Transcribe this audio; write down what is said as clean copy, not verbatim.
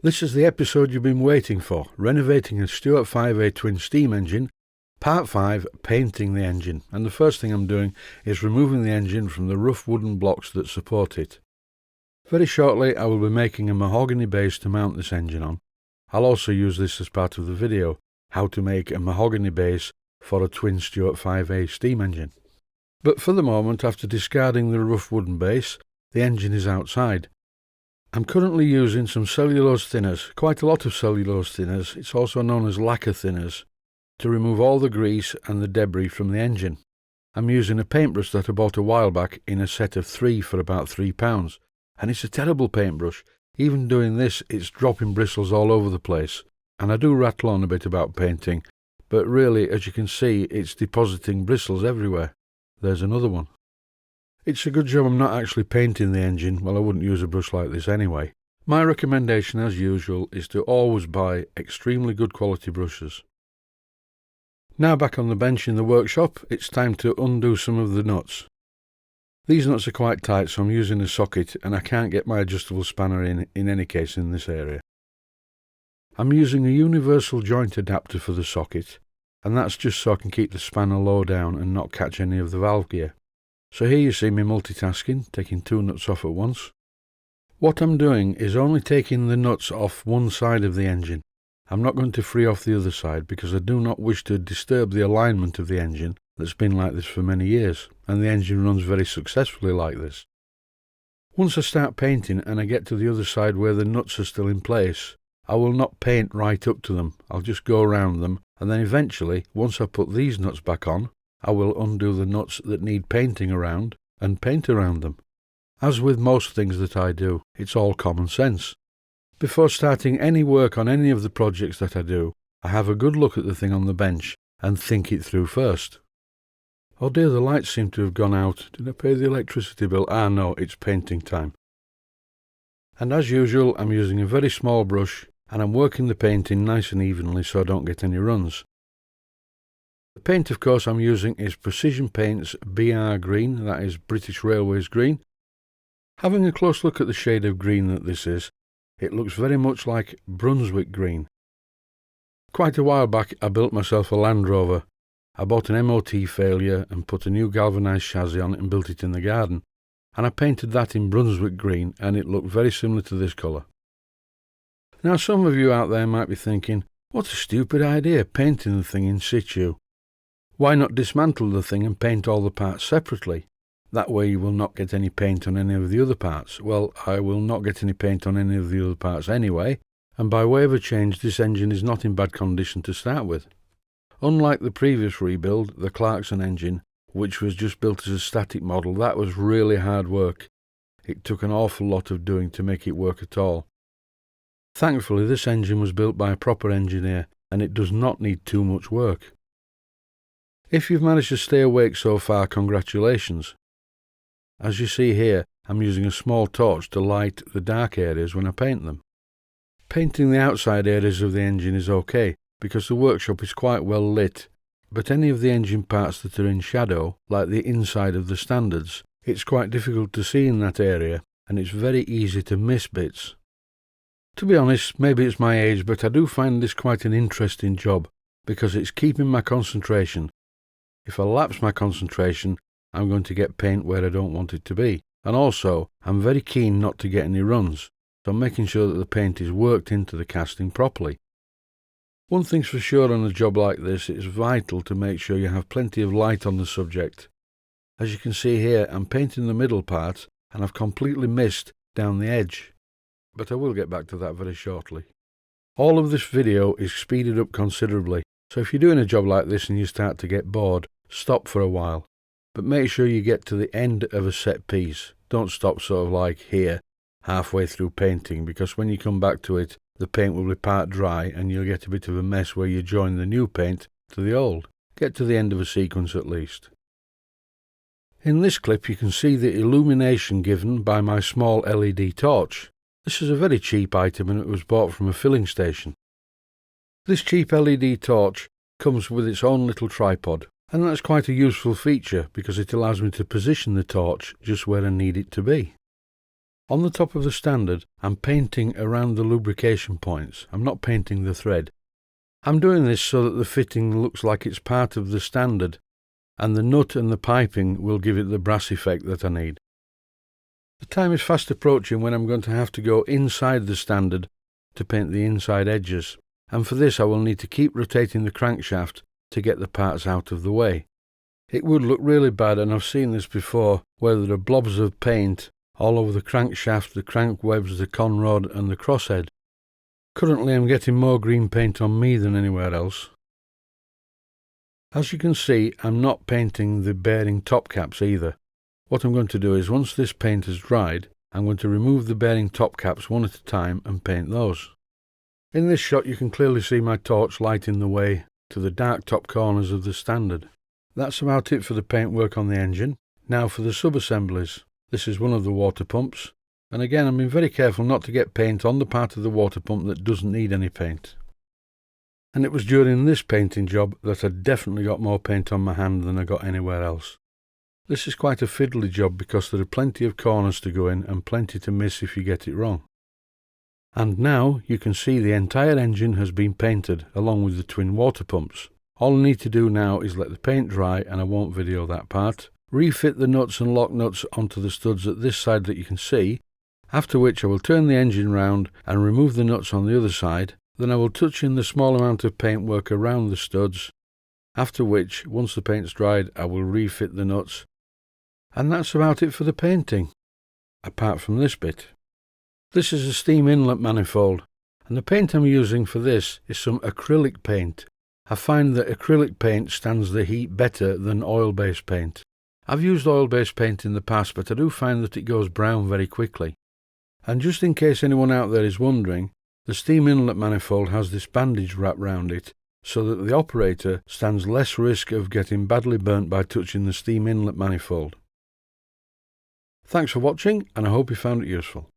This is the episode you've been waiting for, renovating a Stuart 5A twin steam engine, part 5, painting the engine, and the first thing I'm doing is removing the engine from the rough wooden blocks that support it. Very shortly I will be making a mahogany base to mount this engine on. I'll also use this as part of the video, how to make a mahogany base for a twin Stuart 5A steam engine. But for the moment, after discarding the rough wooden base, the engine is outside. I'm currently using some cellulose thinners, quite a lot of cellulose thinners, it's also known as lacquer thinners, to remove all the grease and the debris from the engine. I'm using a paintbrush that I bought a while back in a set of 3 for about £3, and it's a terrible paintbrush. Even doing this, it's dropping bristles all over the place, and I do rattle on a bit about painting, but really, as you can see, it's depositing bristles everywhere. There's another one. It's a good job I'm not actually painting the engine. Well, I wouldn't use a brush like this anyway. My recommendation, as usual, is to always buy extremely good quality brushes. Now back on the bench in the workshop, it's time to undo some of the nuts. These nuts are quite tight, so I'm using a socket, and I can't get my adjustable spanner in any case in this area. I'm using a universal joint adapter for the socket, and that's just so I can keep the spanner low down and not catch any of the valve gear. So here you see me multitasking, taking 2 nuts off at once. What I'm doing is only taking the nuts off one side of the engine. I'm not going to free off the other side because I do not wish to disturb the alignment of the engine that's been like this for many years, and the engine runs very successfully like this. Once I start painting and I get to the other side where the nuts are still in place, I will not paint right up to them. I'll just go around them, and then eventually, once I put these nuts back on, I will undo the nuts that need painting around and paint around them. As with most things that I do, it's all common sense. Before starting any work on any of the projects that I do, I have a good look at the thing on the bench and think it through first. Oh dear, the lights seem to have gone out. Did I pay the electricity bill? Ah no, it's painting time. And as usual, I'm using a very small brush and I'm working the painting nice and evenly so I don't get any runs. The paint, of course, I'm using is Precision Paints BR Green, that is British Railways Green. Having a close look at the shade of green that this is, it looks very much like Brunswick green. Quite a while back I built myself a Land Rover. I bought an MOT failure and put a new galvanised chassis on it and built it in the garden. And I painted that in Brunswick green and it looked very similar to this colour. Now some of you out there might be thinking, what a stupid idea, painting the thing in situ. Why not dismantle the thing and paint all the parts separately? That way you will not get any paint on any of the other parts. Well, I will not get any paint on any of the other parts anyway, and by way of a change this engine is not in bad condition to start with. Unlike the previous rebuild, the Clarkson engine, which was just built as a static model, that was really hard work. It took an awful lot of doing to make it work at all. Thankfully this engine was built by a proper engineer and it does not need too much work. If you've managed to stay awake so far, congratulations. As you see here, I'm using a small torch to light the dark areas when I paint them. Painting the outside areas of the engine is okay, because the workshop is quite well lit, but any of the engine parts that are in shadow, like the inside of the standards, it's quite difficult to see in that area, and it's very easy to miss bits. To be honest, maybe it's my age, but I do find this quite an interesting job, because it's keeping my concentration. If I lapse my concentration, I'm going to get paint where I don't want it to be. And also, I'm very keen not to get any runs, so I'm making sure that the paint is worked into the casting properly. One thing's for sure on a job like this, it's vital to make sure you have plenty of light on the subject. As you can see here, I'm painting the middle part, and I've completely missed down the edge. But I will get back to that very shortly. All of this video is speeded up considerably, so if you're doing a job like this and you start to get bored, stop for a while, but make sure you get to the end of a set piece. Don't stop sort of like here, halfway through painting, because when you come back to it, the paint will be part dry and you'll get a bit of a mess where you join the new paint to the old. Get to the end of a sequence at least. In this clip you can see the illumination given by my small LED torch. This is a very cheap item and it was bought from a filling station. This cheap LED torch comes with its own little tripod. And that's quite a useful feature because it allows me to position the torch just where I need it to be. On the top of the standard, I'm painting around the lubrication points. I'm not painting the thread. I'm doing this so that the fitting looks like it's part of the standard, and the nut and the piping will give it the brass effect that I need. The time is fast approaching when I'm going to have to go inside the standard to paint the inside edges, and for this I will need to keep rotating the crankshaft to get the parts out of the way. It would look really bad, and I've seen this before, where there are blobs of paint all over the crankshaft, the crank webs, the conrod and the crosshead. Currently I'm getting more green paint on me than anywhere else. As you can see, I'm not painting the bearing top caps either. What I'm going to do is, once this paint has dried, I'm going to remove the bearing top caps one at a time and paint those. In this shot you can clearly see my torch lighting the way to the dark top corners of the standard. That's about it for the paintwork on the engine. Now for the sub-assemblies. This is one of the water pumps, and again I'm being very careful not to get paint on the part of the water pump that doesn't need any paint. And it was during this painting job that I definitely got more paint on my hand than I got anywhere else. This is quite a fiddly job because there are plenty of corners to go in and plenty to miss if you get it wrong. And now you can see the entire engine has been painted along with the twin water pumps. All I need to do now is let the paint dry, and I won't video that part. Refit the nuts and lock nuts onto the studs at this side that you can see, after which I will turn the engine round and remove the nuts on the other side. Then I will touch in the small amount of paintwork around the studs, after which, once the paint's dried, I will refit the nuts. And that's about it for the painting, apart from this bit. This is a steam inlet manifold, and the paint I'm using for this is some acrylic paint. I find that acrylic paint stands the heat better than oil-based paint. I've used oil-based paint in the past, but I do find that it goes brown very quickly. And just in case anyone out there is wondering, the steam inlet manifold has this bandage wrapped round it, so that the operator stands less risk of getting badly burnt by touching the steam inlet manifold. Thanks for watching, and I hope you found it useful.